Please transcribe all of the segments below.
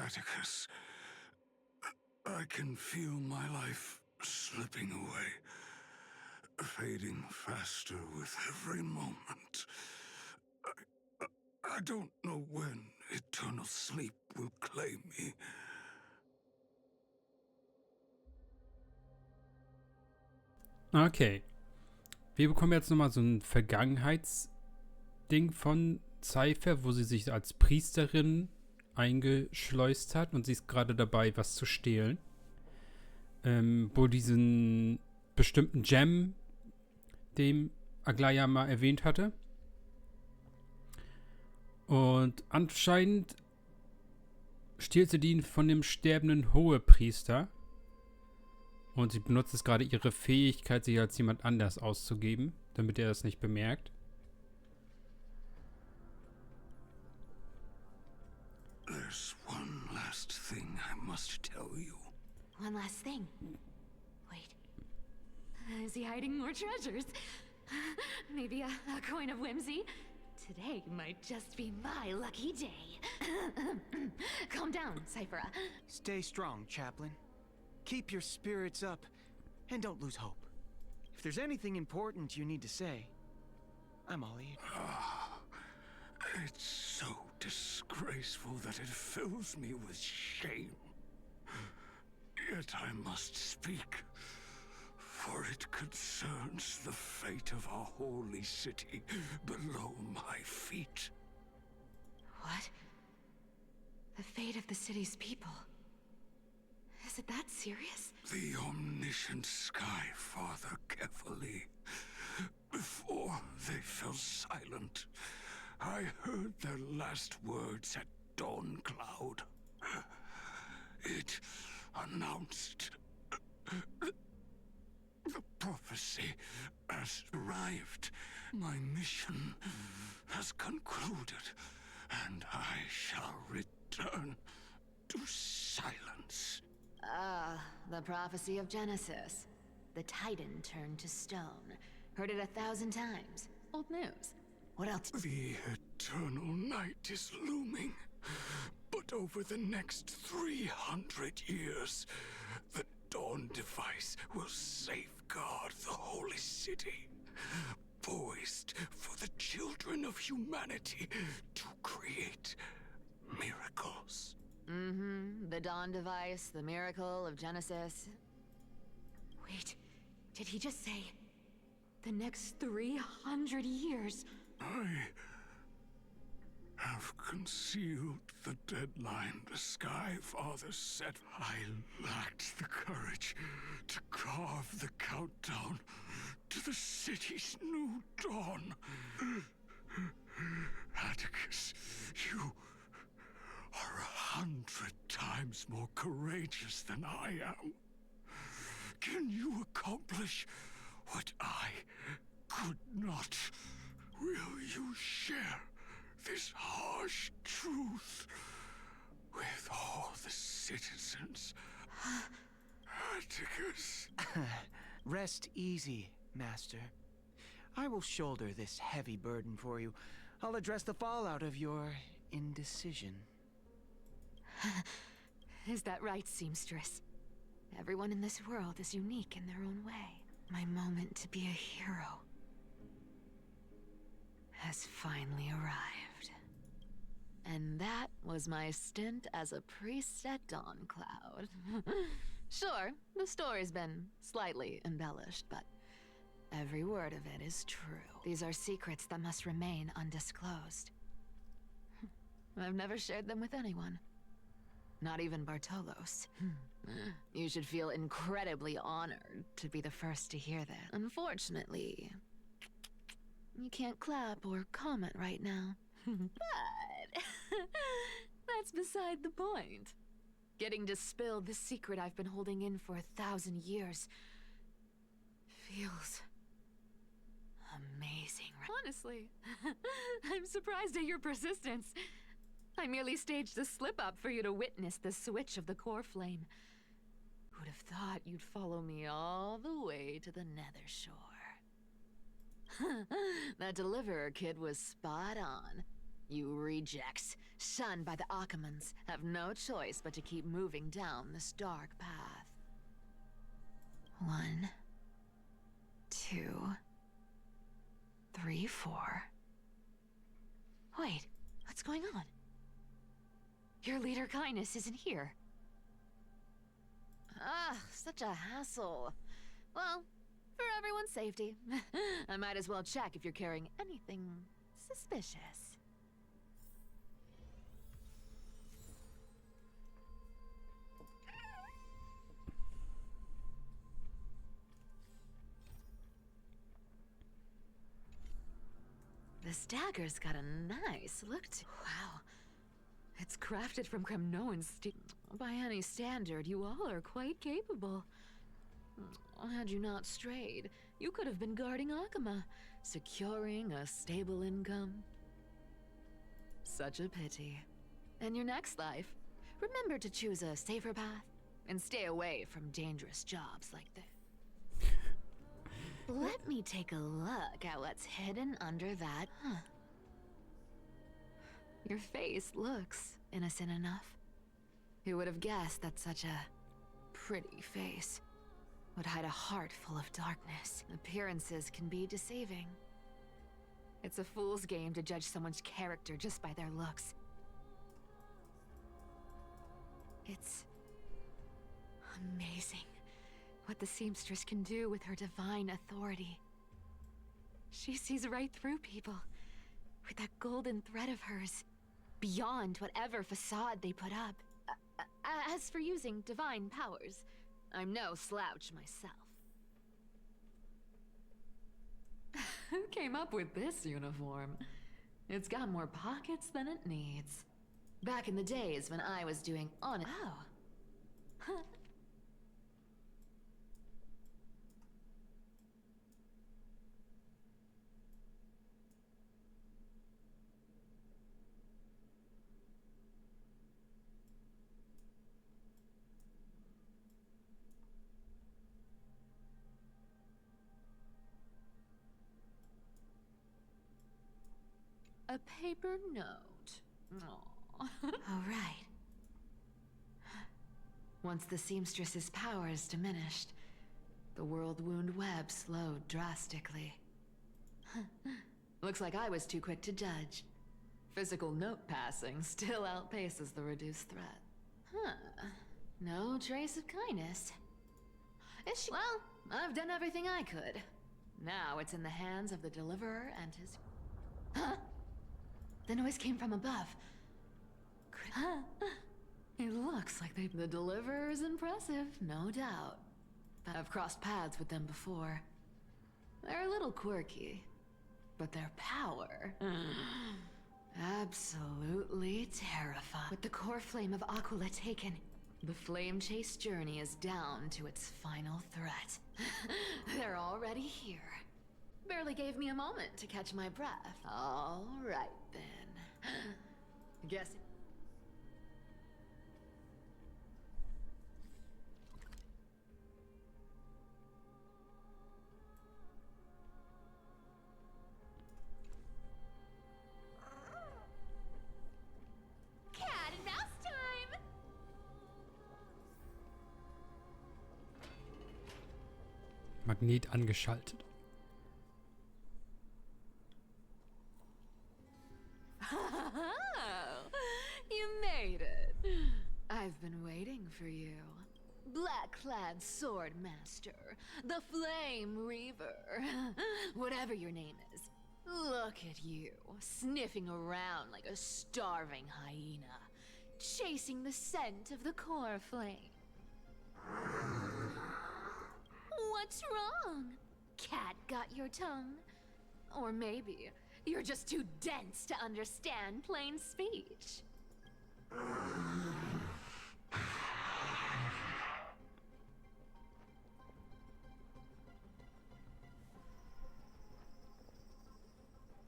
Atticus, I can feel my life slipping away, fading faster with every moment. I don't know when eternal sleep will claim me. Okay. Wir bekommen jetzt nochmal so ein Vergangenheitsding von Cypher, wo sie sich als Priesterin eingeschleust hat und sie ist gerade dabei, was zu stehlen. Wo diesen bestimmten Gem, den Aglaya mal erwähnt hatte. Und anscheinend stiehlt sie den von dem sterbenden Hohepriester. Und sie benutzt jetzt gerade ihre Fähigkeit, sich als jemand anders auszugeben, damit er das nicht bemerkt. There's one last thing I must tell you. One last thing. Wait. Is he hiding more treasures? Maybe a coin of whimsy? Today might just be my lucky day. Calm down, Cyphera. Stay strong, Chaplain. Keep your spirits up, and don't lose hope. If there's anything important you need to say, I'm all ears. It's so disgraceful that it fills me with shame. Yet I must speak, for it concerns the fate of our holy city below my feet. What? The fate of the city's people? Is it that serious? The omniscient Sky Father carefully. Before they fell silent, I heard their last words at Dawn Cloud. It announced the prophecy has arrived. My mission has concluded, and I shall return to silence. The prophecy of Genesis. The Titan turned to stone. Heard it 1,000 times. Old news. What else? The eternal night is looming. But over the next 300 years, the Dawn device will safeguard the holy city, poised for the children of humanity to create miracles. The Dawn device, the miracle of Genesis. Wait, did he just say the next 300 years? I have concealed the deadline the Sky Father set. I lacked the courage to carve the countdown to the city's new dawn. Atticus, you are 100 times more courageous than I am. Can you accomplish what I could not? Will you share this harsh truth with all the citizens? Atticus. Rest easy, Master. I will shoulder this heavy burden for you. I'll address the fallout of your indecision. Is that right, seamstress? Everyone in this world is unique in their own way. My moment to be a hero has finally arrived. And that was my stint as a priest at Dawn Cloud. Sure, the story's been slightly embellished, but every word of it is true. These are secrets that must remain undisclosed. I've never shared them with anyone. Not even Bartolos. You should feel incredibly honored to be the first to hear that. Unfortunately, you can't clap or comment right now. But that's beside the point. Getting to spill the secret I've been holding in for 1,000 years feels amazing. Honestly, I'm surprised at your persistence. I merely staged a slip-up for you to witness the switch of the core flame. Who'd have thought you'd follow me all the way to the Nether Shore? That deliverer kid was spot on. You rejects, shunned by the Akamans, have no choice but to keep moving down this dark path. 1, 2, 3, 4. Wait, what's going on? Your leader Kindness isn't here. Ah, such a hassle. Well, for everyone's safety, I might as well check if you're carrying anything suspicious. This dagger's got a nice look to it. Wow. It's crafted from Kremnoan steel. By any standard, you all are quite capable. Had you not strayed, you could have been guarding Akama, securing a stable income. Such a pity. In your next life, remember to choose a safer path and stay away from dangerous jobs like this. Let me take a look at what's hidden under that. Your face looks innocent enough. Who would have guessed that such a pretty face would hide a heart full of darkness? Appearances can be deceiving. It's a fool's game to judge someone's character just by their looks. It's amazing what the seamstress can do with her divine authority. She sees right through people with that golden thread of hers, beyond whatever facade they put up. As for using divine powers, I'm no slouch myself. Who came up with this uniform? It's got more pockets than it needs. Back in the days when I was doing Oh. A paper note. Aww. All right. Once the seamstress's powers diminished, the world wound web slowed drastically. Looks like I was too quick to judge. Physical note passing still outpaces the reduced threat. No trace of kindness. Is she? Well, I've done everything I could. Now it's in the hands of the deliverer and his... The noise came from above. It looks like the deliverer is impressive, no doubt. I've crossed paths with them before. They're a little quirky, but their power... absolutely terrifying. With the core flame of Aquila taken, the flame chase journey is down to its final threat. They're already here. Barely gave me a moment to catch my breath. All right, then. Guess... Cat and mouse time! Magnet angeschaltet. You made it. I've been waiting for you. Black-clad sword master, the flame reaver, whatever your name is. Look at you, sniffing around like a starving hyena, chasing the scent of the core flame. What's wrong? Cat got your tongue? Or maybe you're just too dense to understand plain speech.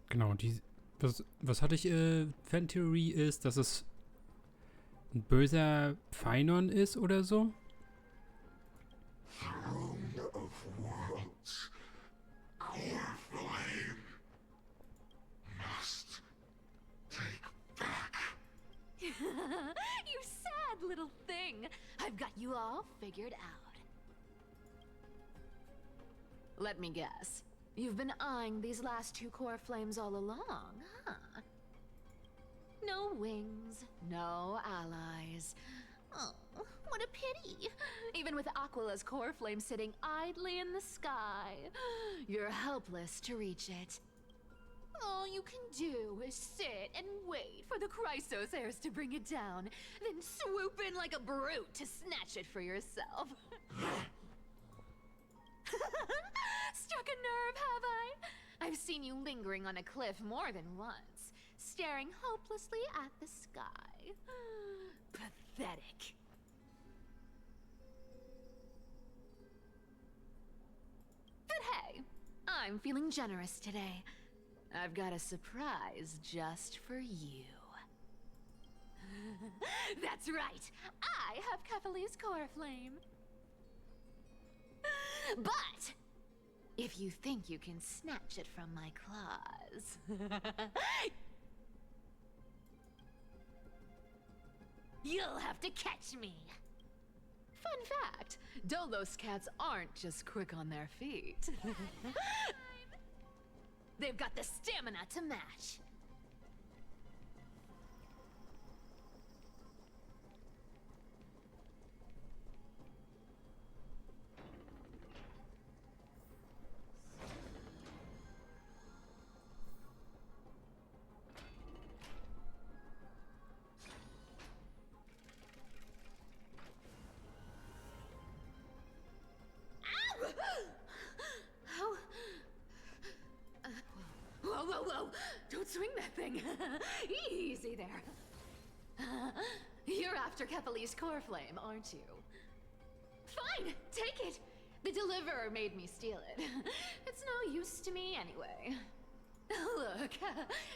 Genau, was hatte ich, Fan-Theorie ist, dass es ein böser Feinon ist oder so? Throne of worlds, core flame, must take little thing. I've got you all figured out. Let me guess. You've been eyeing these last 2 core flames all along, huh? No wings, no allies. Oh, what a pity. Even with Aquila's core flame sitting idly in the sky, you're helpless to reach it. All you can do is sit and wait for the Chrysos heirs to bring it down, then swoop in like a brute to snatch it for yourself. Struck a nerve, have I? I've seen you lingering on a cliff more than once, staring hopelessly at the sky. Pathetic. But hey, I'm feeling generous today. I've got a surprise just for you. That's right, I have Kephales's core flame. But if you think you can snatch it from my claws, you'll have to catch me. Fun fact, Dolos cats aren't just quick on their feet. They've got the stamina to match. Whoa! Don't swing that thing! Easy there. You're after Kephales's core flame, aren't you? Fine, take it! The deliverer made me steal it. It's no use to me anyway. Look,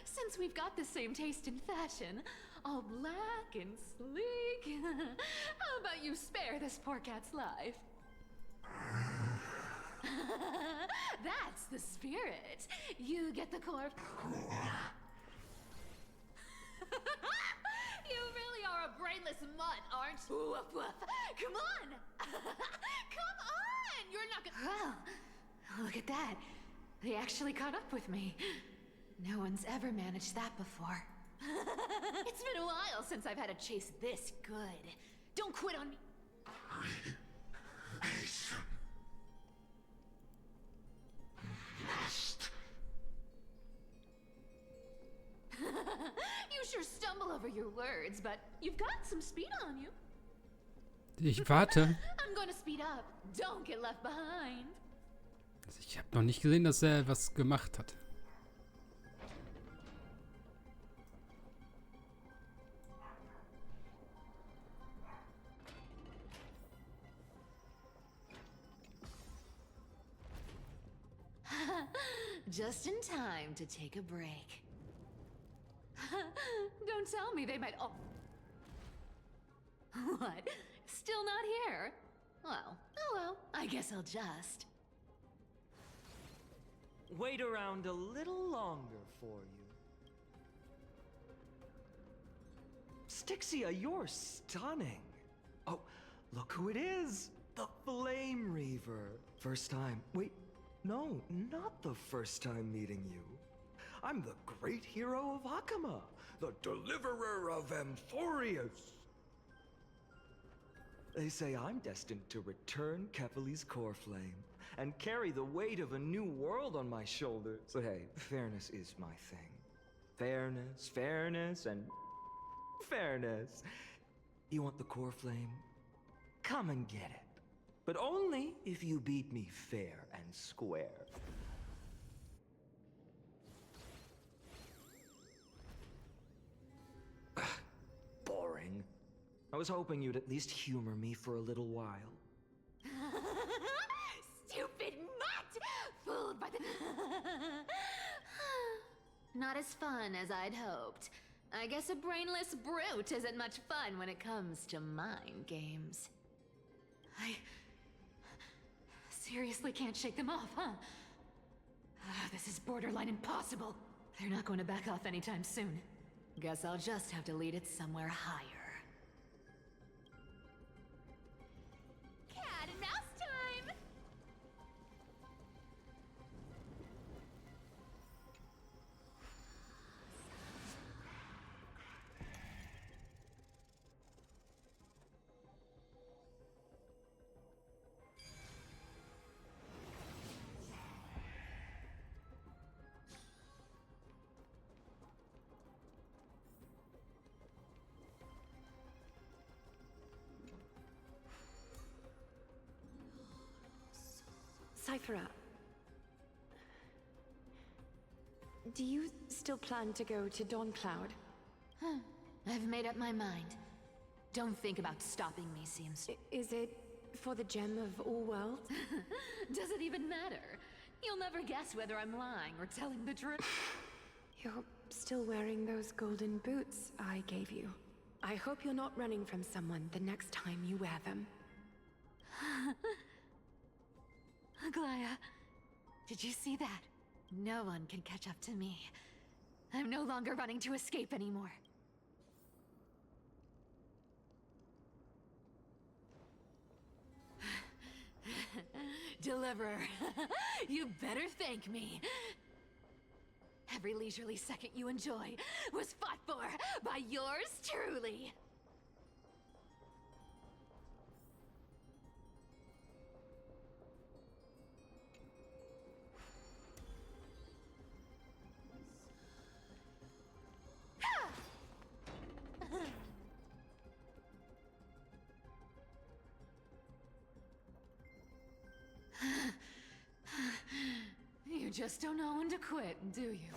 since we've got the same taste in fashion, all black and sleek, how about you spare this poor cat's life? That's the spirit. You get the core. You really are a brainless mutt, aren't you? Woof woof. Come on! Come on! You're not gonna. Well, look at that. They actually caught up with me. No one's ever managed that before. It's been a while since I've had a chase this good. Don't quit on me. You sure stumble over your words, but you've got some speed on you. Ich warte. I'm gonna speed up. Don't get left behind. Also ich habe noch nicht gesehen, dass er was gemacht hat. Just in time to take a break. Don't tell me they might all... What? Still not here? Well, oh well, I guess I'll just... Wait around a little longer for you. Stixia, you're stunning. Oh, look who it is. The Flame Reaver. First time. Wait, no, not the first time meeting you. I'm the great hero of Hakama, the deliverer of Amphorius. They say I'm destined to return Kephales's core flame and carry the weight of a new world on my shoulders. But hey, fairness is my thing. Fairness, and fairness. You want the core flame? Come and get it. But only if you beat me fair and square. Boring. I was hoping you'd at least humor me for a little while. Stupid mutt! Fooled by the... Not as fun as I'd hoped. I guess a brainless brute isn't much fun when it comes to mind games. I seriously can't shake them off, huh? This is borderline impossible. They're not going to back off anytime soon. Guess I'll just have to lead it somewhere higher. Cyphera. Do you still plan to go to Dawncloud? I've made up my mind. Don't think about stopping me, seems. Is it for the gem of all worlds? Does it even matter? You'll never guess whether I'm lying or telling the truth. You're still wearing those golden boots I gave you. I hope you're not running from someone the next time you wear them. Aglaya, did you see that? No one can catch up to me. I'm no longer running to escape anymore. Deliverer, you better thank me. Every leisurely second you enjoy was fought for by yours truly. You just don't know when to quit, do you?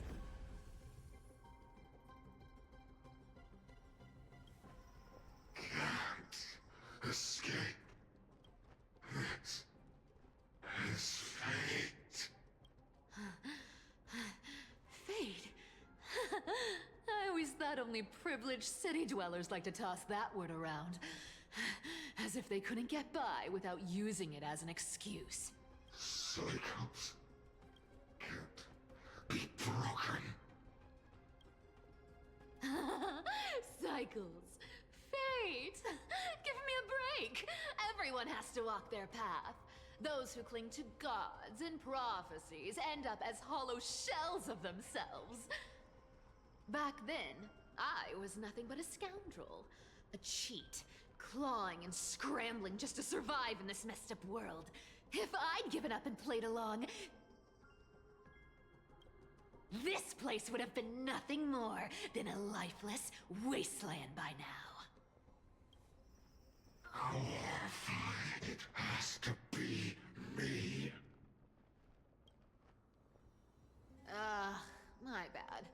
Can't escape. This is fate. Fate? I always thought only privileged city dwellers like to toss that word around. As if they couldn't get by without using it as an excuse. Cycles can't be broken. Cycles. Fate! Give me a break! Everyone has to walk their path. Those who cling to gods and prophecies end up as hollow shells of themselves. Back then, I was nothing but a scoundrel. A cheat. Clawing and scrambling just to survive in this messed up world. If I'd given up and played along, this place would have been nothing more than a lifeless wasteland by now. Glorified, it has to be me. My bad.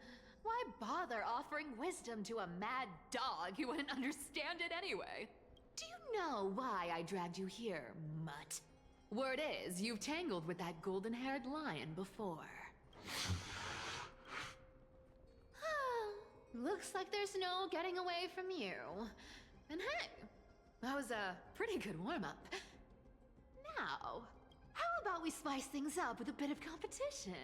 Why bother offering wisdom to a mad dog who wouldn't understand it anyway? Do you know why I dragged you here, mutt? Word is, you've tangled with that golden-haired lion before. Looks like there's no getting away from you. And hey, that was a pretty good warm-up. Now, how about we spice things up with a bit of competition?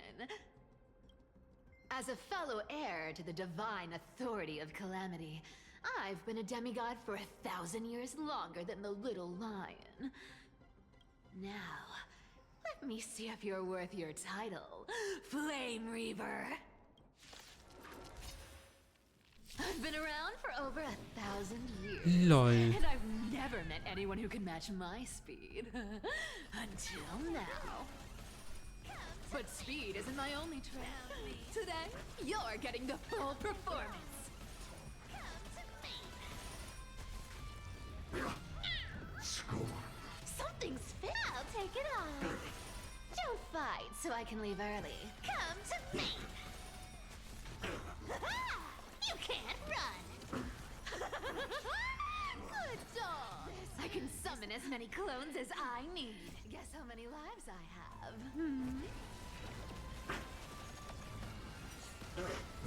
As a fellow heir to the divine authority of Calamity, I've been a demigod for 1,000 years longer than the little lion. Now, let me see if you're worth your title, Flame Reaver. I've been around for over 1,000 years. Lol. And I've never met anyone who can match my speed. Until now. But speed isn't my only trait. Today, you're getting the full performance. Score. Something's fit. I'll take it off. Don't fight so I can leave early. Come to me. You can't run. Good dog. I can summon as many clones as I need. Guess how many lives I have?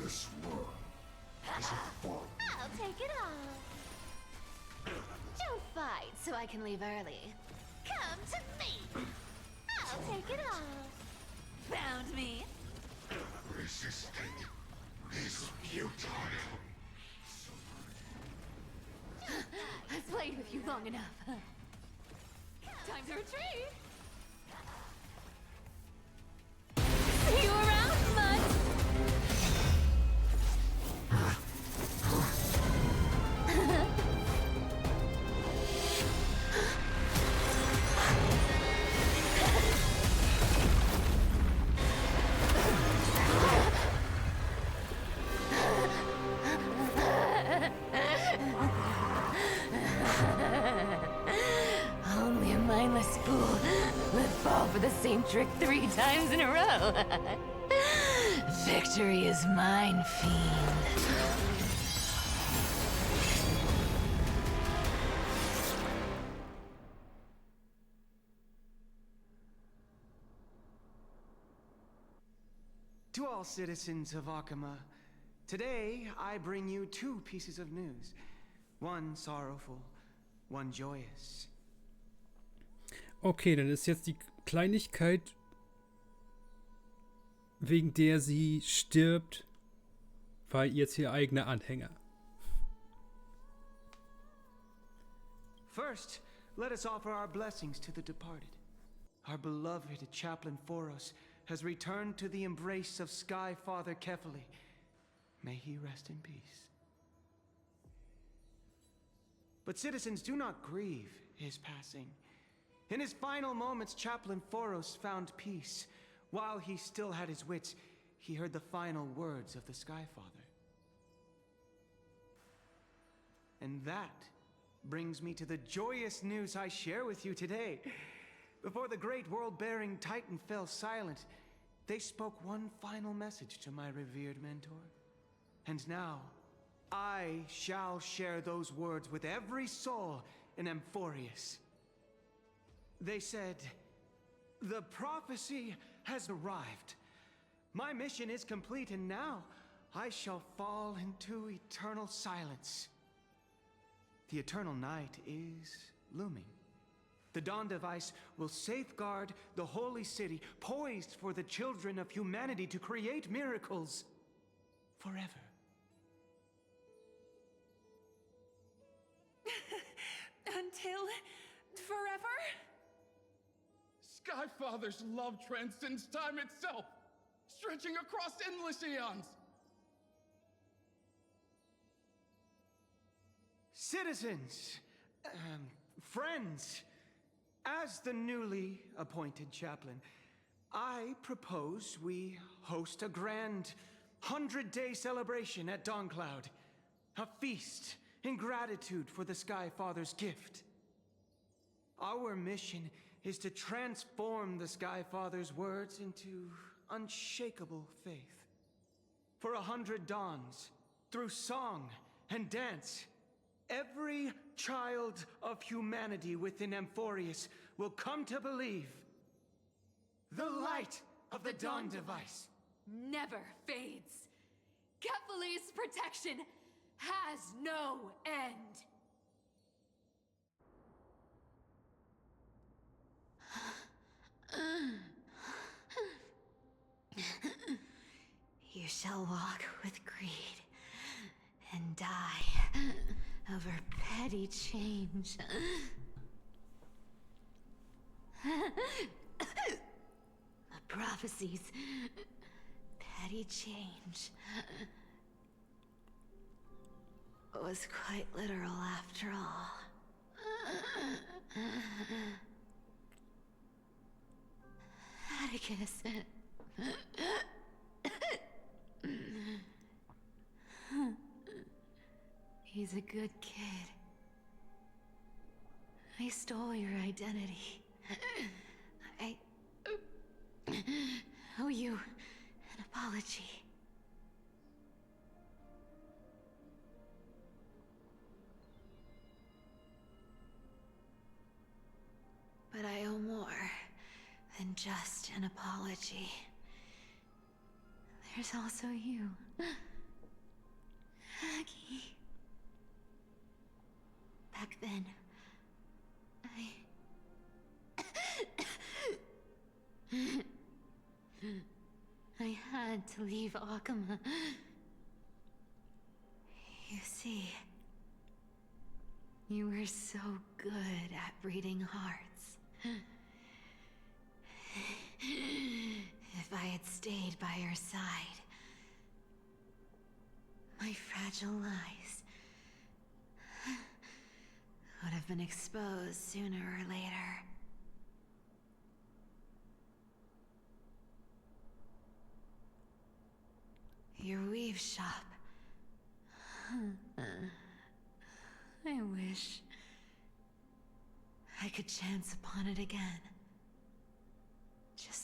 This world is a bomb. I'll take it off. Don't fight so I can leave early. Come to me. I'll take it off. Found me. Resisting is futile. I've played with you long enough. Time to retreat. See you around, mutt. Only a mindless fool Let's fall for the same trick 3 times in a row. Victory is mine, fiend. To all citizens of Akama, today I bring you 2 pieces of news. One sorrowful, one joyous. Okay, dann ist jetzt die Kleinigkeit, wegen der sie stirbt, war jetzt ihr eigener Anhänger. First, let us offer our blessings to the departed. Our beloved chaplain Foros has returned to the embrace of Sky Father Kefali. May he rest in peace. But citizens, do not grieve his passing. In his final moments, Chaplain Foros found peace. While he still had his wits, he heard the final words of the Sky Father. And that brings me to the joyous news I share with you today. Before the great world-bearing Titan fell silent, they spoke one final message to my revered mentor. And now, I shall share those words with every soul in Amphorius. They said, "The prophecy has arrived. My mission is complete, and now I shall fall into eternal silence." The eternal night is looming. The dawn device will safeguard the holy city, poised for the children of humanity to create miracles forever. Until forever? Skyfather's love transcends time itself, stretching across endless eons. Citizens, friends, as the newly appointed chaplain, I propose we host a grand 100-day celebration at Dawncloud. A feast in gratitude for the Sky Father's gift. Our mission is to transform the Sky Father's words into unshakable faith. For 100 dawns, through song and dance, every child of humanity within Amphorius will come to believe the light of the dawn device Never fades. Kefali's protection has no end. You shall walk with greed and die over petty change. The prophecies, petty change, was quite literal after all. Atticus. He's a good kid. I stole your identity. I owe you an apology. But I owe more than just an apology. There's also you, Aggie. Back then, I had to leave Akama. You see, you were so good at reading hearts. If I had stayed by your side, my fragile lies would have been exposed sooner or later. Your weave shop. I wish I could chance upon it again.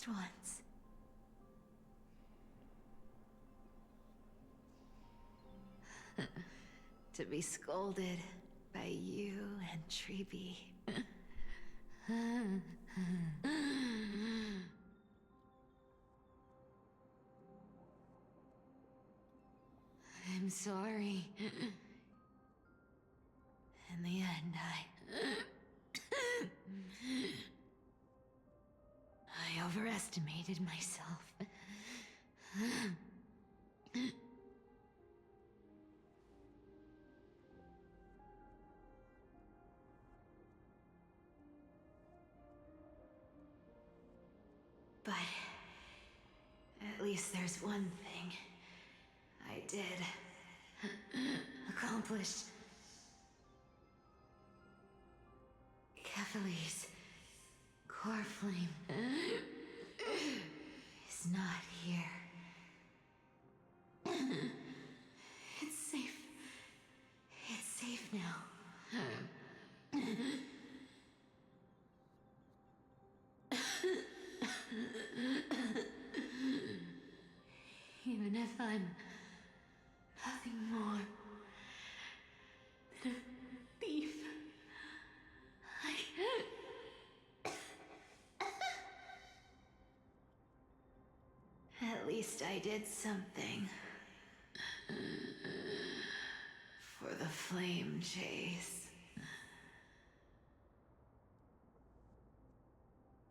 ones. To be scolded by you and Treeby. I'm sorry. In the end, I overestimated myself. But at least there's one thing I did accomplish. Kefali's core flame is not here. It's safe. It's safe now. Even if I'm nothing more than a thief, at least I did something for the flame chase.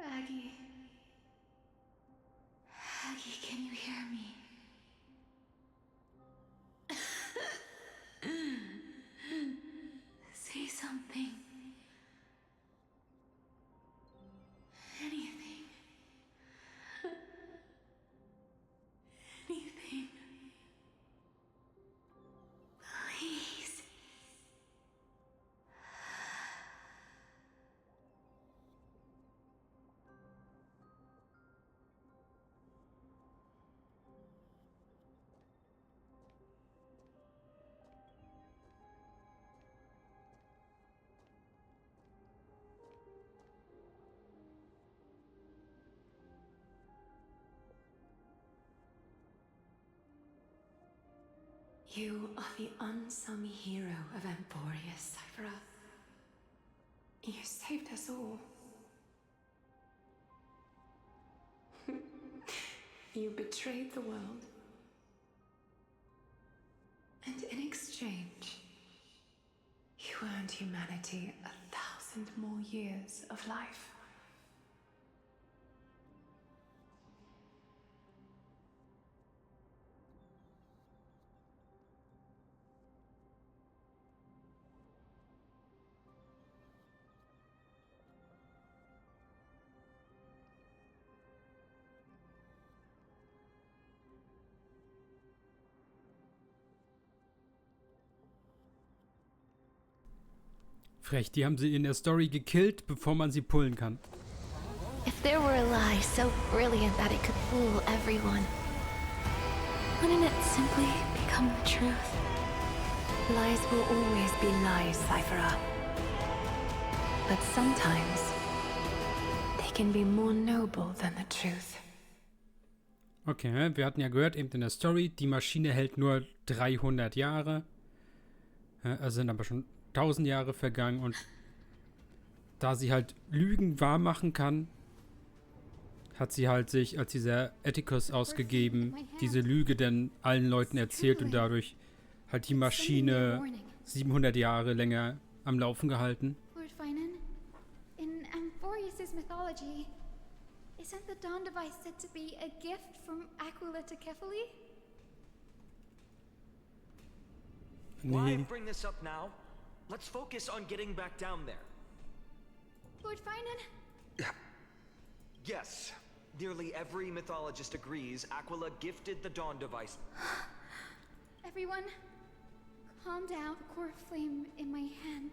Aggie, can you hear me? Say something. Anything. Anything. Please. You are the unsung hero of Emporia, Cypher. You saved us all. You betrayed the world. And in exchange, you earned humanity 1,000 more years of life. Frech, die haben sie in der Story gekillt, bevor man sie pullen kann. If there were a lie so brilliant that it could fool everyone, wouldn't it simply become the truth? Lies will always be lies, Cypher. But sometimes they can be more noble than the truth. Okay, wir hatten ja gehört eben in der Story, die Maschine hält nur 300 Jahre. Also sind aber schon 1000 Jahre vergangen und da sie halt Lügen wahr machen kann, hat sie halt sich als dieser Atticus ausgegeben, diese Lüge dann allen Leuten erzählt und dadurch halt die Maschine 700 Jahre länger am Laufen gehalten. Lord Finan, in Amphorius' mythology, isn't the dawn device said to be a gift from Aquila to Kefali? Why bring this up now? Let's focus on getting back down there. Lord Finan? Yes. Nearly every mythologist agrees Aquila gifted the dawn device. Everyone, calm down. The core flame in my hand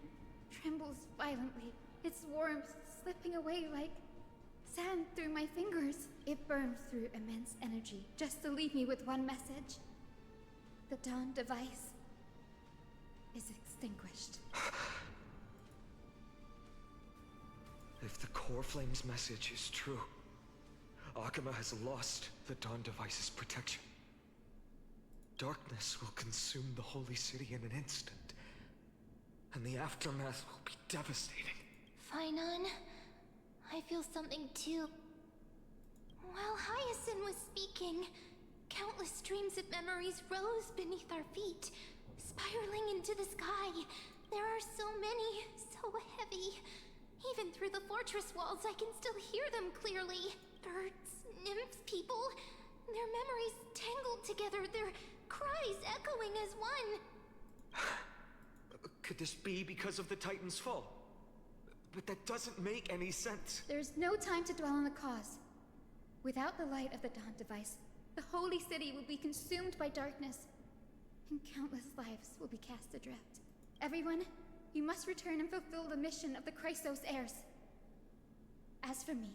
trembles violently. Its warmth slipping away like sand through my fingers. It burns through immense energy just to leave me with one message. The dawn device is extinguished. If the core flame's message is true, Akama has lost the Dawn Device's protection. Darkness will consume the Holy City in an instant, and the aftermath will be devastating. Finon, I feel something too. While Hyacinth was speaking, countless streams of memories rose beneath our feet, spiraling into the sky. There are so many, so heavy. Even through the fortress walls, I can still hear them clearly. Birds, nymphs, people, their memories tangled together, their cries echoing as one. Could this be because of the Titan's fall? But that doesn't make any sense. There's no time to dwell on the cause. Without the light of the Dawn Device, the Holy City will be consumed by darkness, and countless lives will be cast adrift. Everyone, you must return and fulfill the mission of the Chrysos heirs. As for me...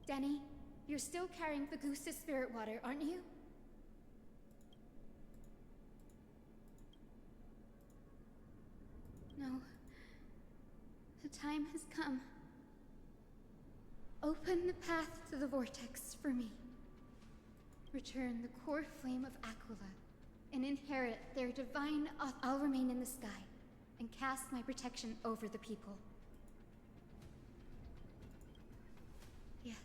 Denny, you're still carrying the Goose's spirit water, aren't you? No. The time has come. Open the path to the vortex for me. Return the core flame of Aquila, and inherit their divine auth. I'll remain in the sky, and cast my protection over the people. Yes.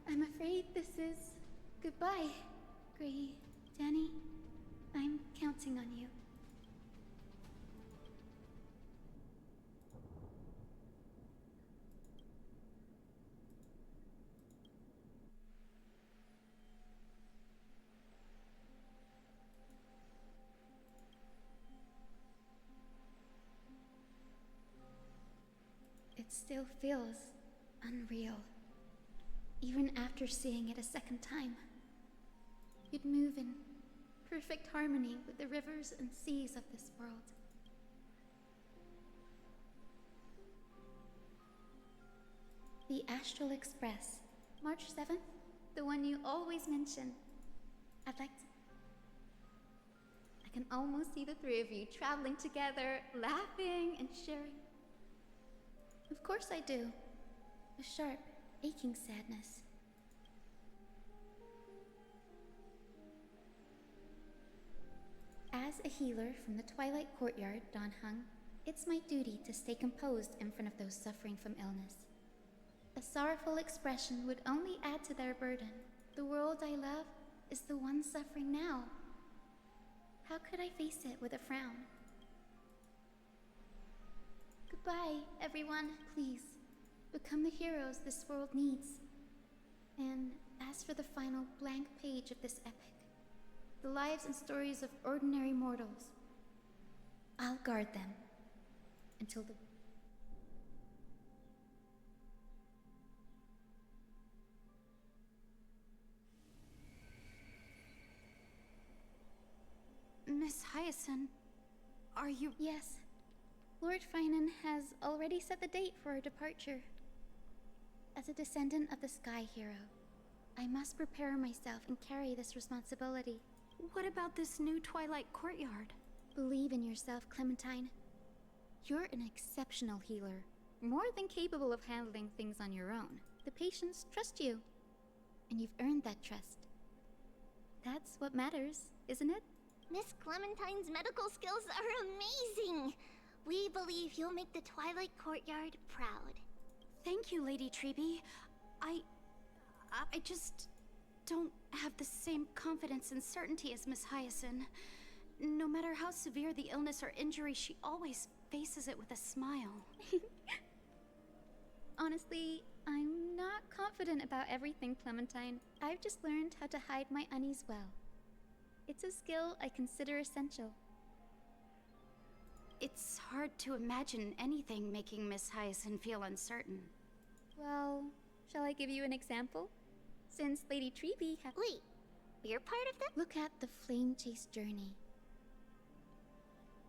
I'm afraid this is goodbye, Gray. Danny, I'm counting on you. It still feels unreal, even after seeing it a second time. You'd move in perfect harmony with the rivers and seas of this world. The Astralexpress, March 7th, the one you always mention. I'd like to... I can almost see the three of you traveling together, laughing and sharing. Of course I do. A sharp, aching sadness. As a healer from the Twilight Courtyard, Don Hung, it's my duty to stay composed in front of those suffering from illness. A sorrowful expression would only add to their burden. The world I love is the one suffering now. How could I face it with a frown? Goodbye, everyone. Please, become the heroes this world needs. And as for the final blank page of this epic, the lives and stories of ordinary mortals, I'll guard them until the... Miss Hyacinth, are you... Yes. Lord Finan has already set the date for our departure. As a descendant of the Sky Hero, I must prepare myself and carry this responsibility. What about this new Twilight Courtyard? Believe in yourself, Clementine. You're an exceptional healer, more than capable of handling things on your own. The patients trust you, and you've earned that trust. That's what matters, isn't it? Miss Clementine's medical skills are amazing! We believe you'll make the Twilight Courtyard proud. Thank you, Lady Treby. I just don't have the same confidence and certainty as Miss Hyacinth. No matter how severe the illness or injury, she always faces it with a smile. Honestly, I'm not confident about everything, Clementine. I've just learned how to hide my unease well. It's a skill I consider essential. It's hard to imagine anything making Miss Hyacinth feel uncertain. Well, shall I give you an example? Since Lady Treby has... Wait, we're part of that? Look at the Flame Chase journey.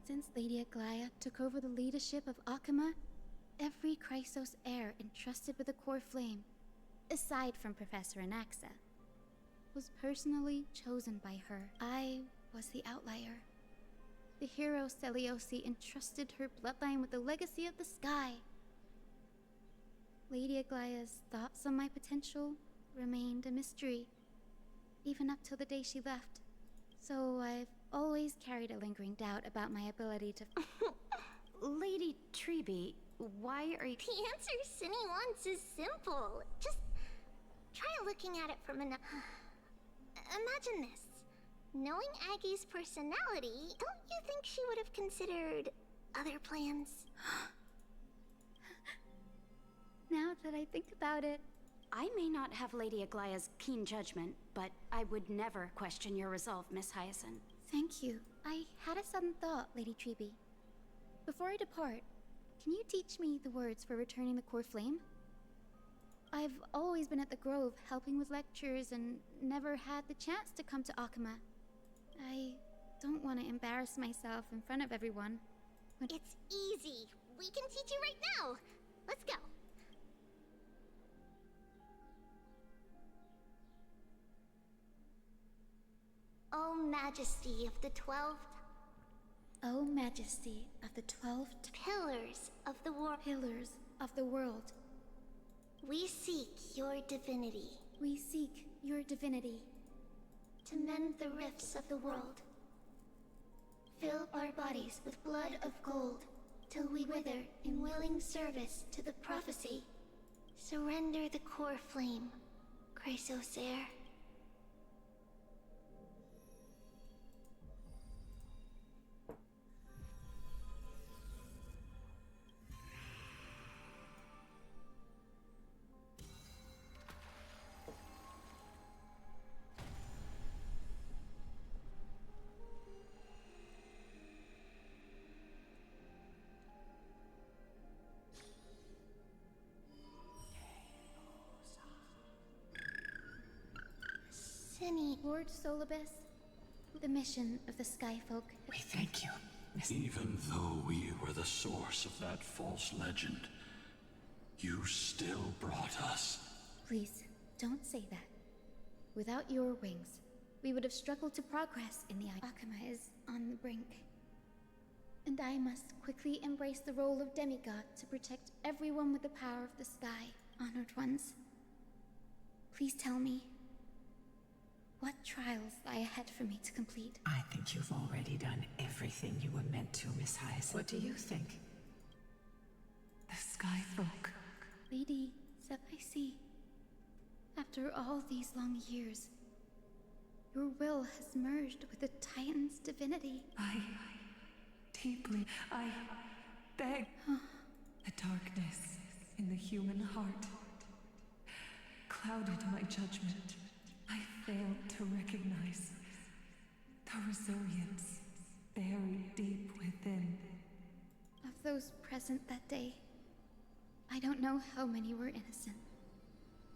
Since Lady Aglaya took over the leadership of Akama, every Chrysos heir entrusted with the core flame, aside from Professor Anaxa, was personally chosen by her. I was the outlier. The hero Celiosi entrusted her bloodline with the legacy of the sky. Lady Aglaya's thoughts on my potential remained a mystery, even up till the day she left. So I've always carried a lingering doubt about my ability to... Lady Treby, why are you... The answer Cindy wants is simple. Just try looking at it from another... Imagine this. Knowing Aggie's personality, don't you think she would have considered other plans? Now that I think about it... I may not have Lady Aglaya's keen judgment, but I would never question your resolve, Miss Hyacinth. Thank you. I had a sudden thought, Lady Treby. Before I depart, can you teach me the words for returning the core flame? I've always been at the Grove helping with lectures and never had the chance to come to Akama. I don't want to embarrass myself in front of everyone. It's easy. We can teach you right now. Let's go. O Majesty of the 12th O Majesty of the 12th Pillars of the World, Pillars of the World, we seek your divinity we seek your divinity to mend the rifts of the world. Fill our bodies with blood of gold till we wither in willing service to the prophecy. Surrender the core flame, Chrysosair. Lord Solibus, the mission of the Skyfolk. We thank you, Miss... Even though we were the source of that false legend, you still brought us. Please, don't say that. Without your wings, we would have struggled to progress in the Akama is on the brink. And I must quickly embrace the role of demigod to protect everyone with the power of the sky, honored ones. Please tell me, what trials lie ahead for me to complete? I think you've already done everything you were meant to, Miss Hyacinth. What do you think? The Skyfolk. Lady Sepaisi, after all these long years, your will has merged with the Titan's divinity. I beg. The darkness in the human heart clouded my judgment. I failed to recognize the resilience buried deep within. Of those present that day, I don't know how many were innocent,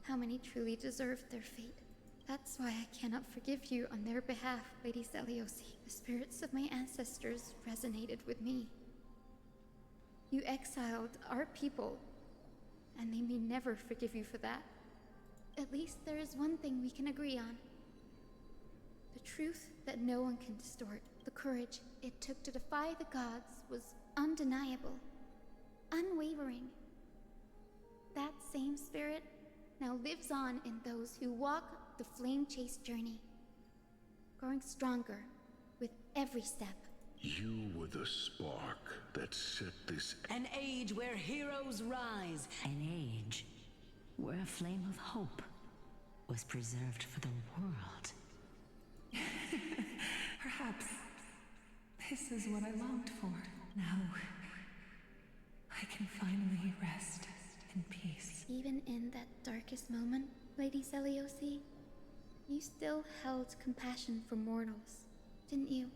how many truly deserved their fate. That's why I cannot forgive you on their behalf, Lady Zeliosi. The spirits of my ancestors resonated with me. You exiled our people, and they may never forgive you for that. At least there is one thing we can agree on. The truth that no one can distort. The courage it took to defy the gods was undeniable, unwavering. That same spirit now lives on in those who walk the flame-chased journey, growing stronger with every step. You were the spark that set this... An age where heroes rise. An age where a flame of hope was preserved for the world. Perhaps this is what I longed for. Now, I can finally rest in peace. Even in that darkest moment, Lady Zeliosi, you still held compassion for mortals, didn't you?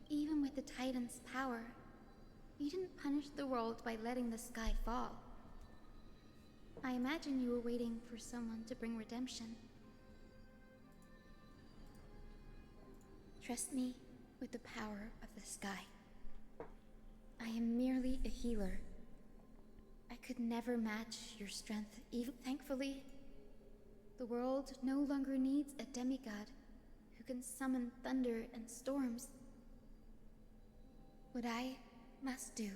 Even with the Titan's power, you didn't punish the world by letting the sky fall. I imagine you were waiting for someone to bring redemption. Trust me with the power of the sky. I am merely a healer. I could never match your strength, even thankfully. The world no longer needs a demigod who can summon thunder and storms. What I must do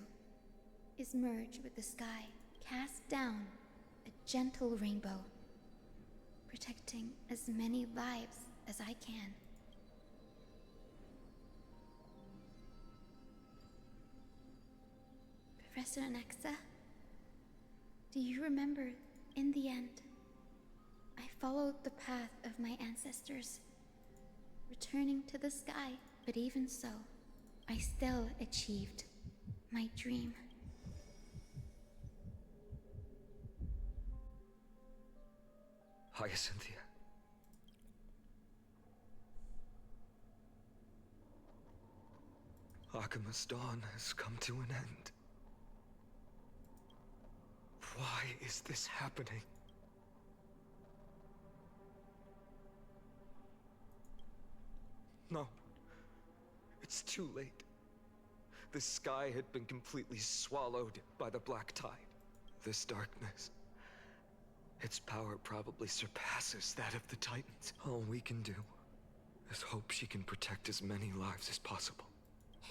is merge with the sky, cast down a gentle rainbow, protecting as many lives as I can. Professor Nexa, do you remember, in the end, I followed the path of my ancestors, returning to the sky, but even so, I still achieved my dream. Hyacinthia. Akima's dawn has come to an end. Why is this happening? No. It's too late. The sky had been completely swallowed by the black tide. This darkness, its power probably surpasses that of the Titans. All we can do is hope she can protect as many lives as possible.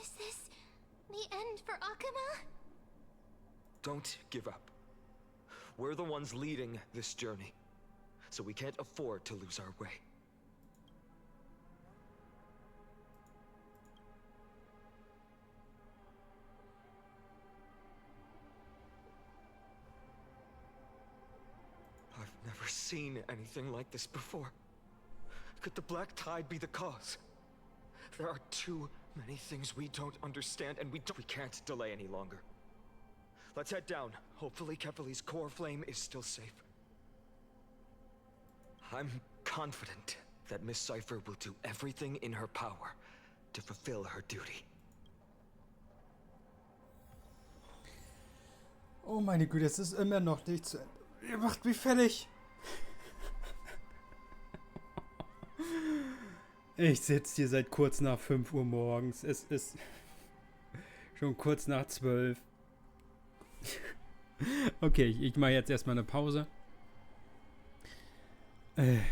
Is this the end for Akuma? Don't give up. We're the ones leading this journey, so we can't afford to lose our way. I've never seen anything like this before. Could the black tide be the cause? There are too many things we don't understand, and we can't delay any longer. Let's head down. Hopefully Kefali's core flame is still safe. I'm confident that Miss Cypher will do everything in her power to fulfill her duty. Oh meine Güte, es ist immer noch nicht zu Ende. Ihr macht mich fertig. Ich sitze hier seit kurz nach 5 Uhr morgens. Es ist schon kurz nach 12. Okay, ich mache jetzt erstmal eine Pause.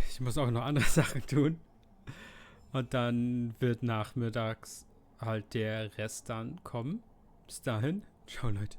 Ich muss auch noch andere Sachen tun. Und dann wird nachmittags halt der Rest dann kommen. Bis dahin. Ciao, Leute.